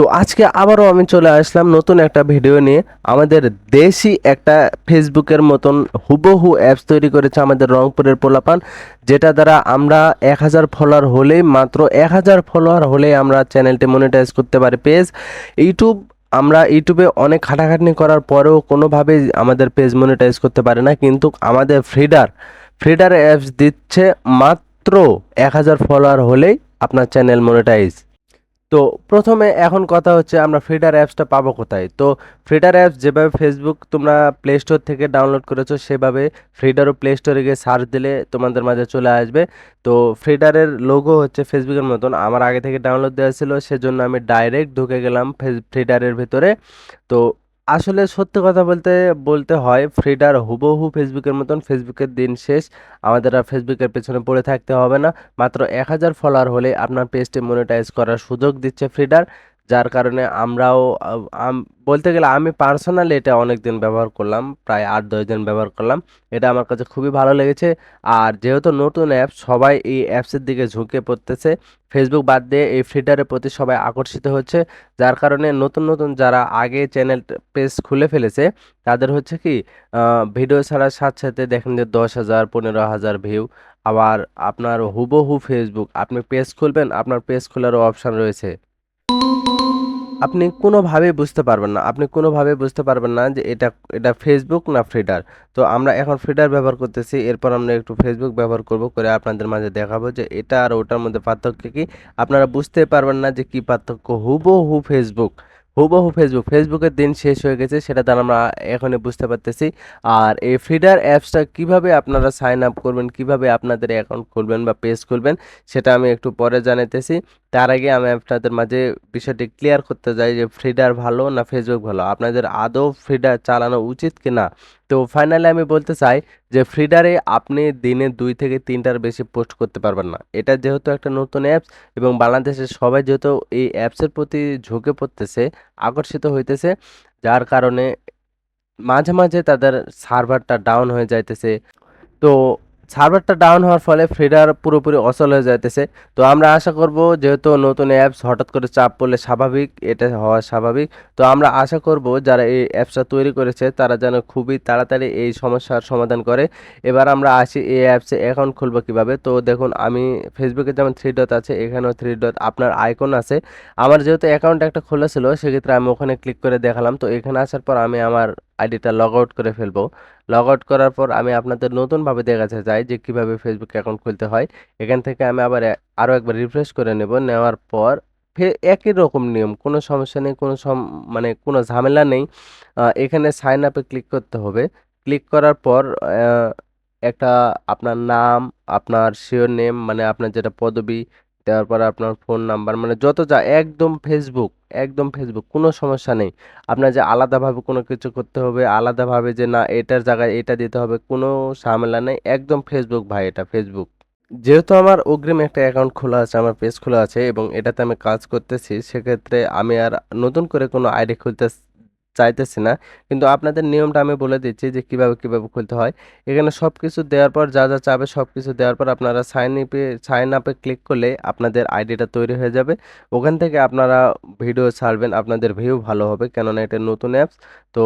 তো আজকে আবারও আমি চলে আসলাম নতুন একটা ভিডিও নিয়ে। আমাদের দেশি একটা ফেসবুকের মতন হুবহু অ্যাপস তৈরি করেছে আমাদের রংপুরের পোলাপান, যেটা দ্বারা আমরা 1000 ফলোয়ার হলেই, মাত্র 1000 ফলোয়ার হলেই আমরা চ্যানেলটি মনিটাইজ করতে পারি। পেজ ইউটিউব, আমরা ইউটিউবে অনেক খাটাখাটনি করার পরেও কোনোভাবেই আমাদের পেজ মনিটাইজ করতে পারে না, কিন্তু আমাদের ফ্রিডার অ্যাপস দিচ্ছে মাত্র 1000 ফলোয়ার হলেই আপনার চ্যানেল মনিটাইজ। তো প্রথমে এখন কথা হচ্ছে আমরা ফ্রিডার অ্যাপসটা পাবো কোথায়? তো ফ্রিডার অ্যাপস যেভাবে ফেসবুক তোমরা প্লে স্টোর থেকে ডাউনলোড করেছো, সেভাবে ফ্রিডারও প্লে স্টোরে গিয়ে সার্চ দিলে তোমাদের মাঝে চলে আসবে। তো ফ্রিডারের লোগো হচ্ছে ফেসবুকের মতন, আমার আগে থেকে ডাউনলোড দেওয়া ছিল, সেজন্য আমি ডাইরেক্ট ঢুকে গেলাম ফ্রিডারের ভিতরে। তো আসলে সত্যি কথা বলতে বলতে হয়, ফ্রিডার হুবহু ফেসবুকের মতন। ফেসবুকের দিন শেষ, আমাদের আর ফেসবুকের পেছনে পড়ে থাকতে হবে না। মাত্র 1000 ফলোয়ার হলে আপনার পেজটি মনিটাইজ করার সুযোগ দিচ্ছে ফ্রিডার। যার কারণে আমরাও বলতে গেলে আমি পার্সোনালি এটা অনেক দিন ব্যবহার করলাম, প্রায় 8-10 দিন ব্যবহার করলাম। এটা আমার কাছে খুবই ভালো লেগেছে। আর যেহেতু নতুন অ্যাপ, সবাই এই অ্যাপসের দিকে ঝুঁকে পড়তেছে। ফেসবুক বাদ দিয়ে এই ফ্রিডারের প্রতি সবাই আকর্ষিত হচ্ছে। যার কারণে নতুন নতুন যারা আগে চ্যানেল পেজ খুলে ফেলেছে, তাদের হচ্ছে কি ভিডিও ছাড়ার সাথে সাথে দেখেন যে 10,000 15,000 ভিউ। আবার আপনার হুবহু ফেসবুক, আপনি পেজ খুলবেন, আপনার পেজ খোলারও অপশন রয়েছে। আপনি কোনোভাবেই বুঝতে পারবেন না যে এটা এটা ফেসবুক না ফ্রিডার। তো আমরা এখন ফ্রিডার ব্যবহার করতেছি, এরপর আমরা একটু ফেসবুক ব্যবহার করব, করে আপনাদের মাঝে দেখাবো যে এটা আর ওটার মধ্যে পার্থক্য কি। আপনারা বুঝতে পারবেন না যে কি পার্থক্য। ফেসবুকের দিন শেষ হয়ে গেছে, সেটা দ্বারা আমরা এখনই বুঝতে পারতেছি। আর এই ফ্রিডার অ্যাপসটা কিভাবে আপনারা সাইন আপ করবেন, কিভাবে আপনাদের অ্যাকাউন্ট খুলবেন বা পেজ খুলবেন, সেটা আমি একটু পরে জানাইতেছি। তার আগে আমি আপনাদের মাঝে বিষয়টি ক্লিয়ার করতে চাই যে ফ্রিডার ভালো না ফেসবুক ভালো, আপনাদের আদৌ ফ্রিডার চালানো উচিত কি না। তো ফাইনালি আমি বলতে চাই যে ফ্রিডারে আপনি দিনে 2 থেকে 3টার বেশি পোস্ট করতে পারবেন না। এটা যেহেতু একটা নতুন অ্যাপস, এবং বাংলাদেশের সবাই যেহেতু এই অ্যাপসের প্রতি ঝুঁকে পড়তেছে, আকর্ষিত হইতেছে, যার কারণে মাঝে মাঝে তাদের সার্ভারটা ডাউন হয়ে যাইতেছে। তো সার্ভারটা ডাউন হওয়ার ফলে ফ্রিডার পুরোপুরি অচল হয়ে যাইতেছে। তো আমরা আশা করব, যেহেতু নতুন অ্যাপস হঠাৎ করে চাপ পড়লে স্বাভাবিক, এটা হওয়া স্বাভাবিক। তো আমরা আশা করব যারা এই অ্যাপসটা তৈরি করেছে তারা যেন খুবই তাড়াতাড়ি এই সমস্যার সমাধান করে। এবার আমরা আসি এই অ্যাপসে অ্যাকাউন্ট খুলবো কিভাবে। তো দেখুন, আমি ফেসবুকে যেমন 3 ডট আছে, এখানেও 3 ডট আপনার আইকন আছে। আমার যেহেতু অ্যাকাউন্ট একটা খোলা ছিল, সেক্ষেত্রে আমি ওখানে ক্লিক করে দেখালাম। তো এখানে আসার পর আমি আমার আইডিটা লগ আউট করে ফেলবো। লগ আউট করার পর আমি আপনাদের নতুনভাবে দেখাতে চাই যে কিভাবে ফেসবুক অ্যাকাউন্ট খুলতে হয়। এখান থেকে আমি আবার আরও একবার রিফ্রেশ করে নেব। নেওয়ার পর একই রকম নিয়ম, কোনো সমস্যা নেই, মানে কোনো ঝামেলা নেই। এখানে সাইন আপে ক্লিক করতে হবে। ক্লিক করার পর একটা আপনার নাম, আপনার শিওর নেম, মানে আপনার যেটা পদবি, দেওয়ার পর আপনার ফোন নাম্বার, মানে যত যা একদম ফেসবুক কোনো সমস্যা নেই। আপনার যে আলাদাভাবে কোনো কিছু করতে হবে, আলাদাভাবে যে না এটার জায়গায় এটা দিতে হবে, কোনো ঝামেলা নেই। একদম ফেসবুক ভাই, এটা ফেসবুক। যেহেতু আমার অগ্রিম একটা অ্যাকাউন্ট খোলা আছে, আমার পেজ খোলা আছে এবং এটাতে আমি কাজ করতেছি, সেক্ষেত্রে আমি আর নতুন করে কোনো আইডি খুলতে চাইতেছি না। কিন্তু আপনাদের নিয়মটা আমি বলে দিচ্ছি যে কিভাবে খুলতে হয়। এখানে সবকিছু দেওয়ার পর, যা যা চাবে সবকিছু দেওয়ার পর আপনারা সাইন আপে ক্লিক করলে আপনাদের আইডিটা তৈরি হয়ে যাবে। ওখান থেকে আপনারা ভিডিও ছাড়বেন, আপনাদের ভিউ ভালো হবে, কেননা এটা নতুন অ্যাপস। তো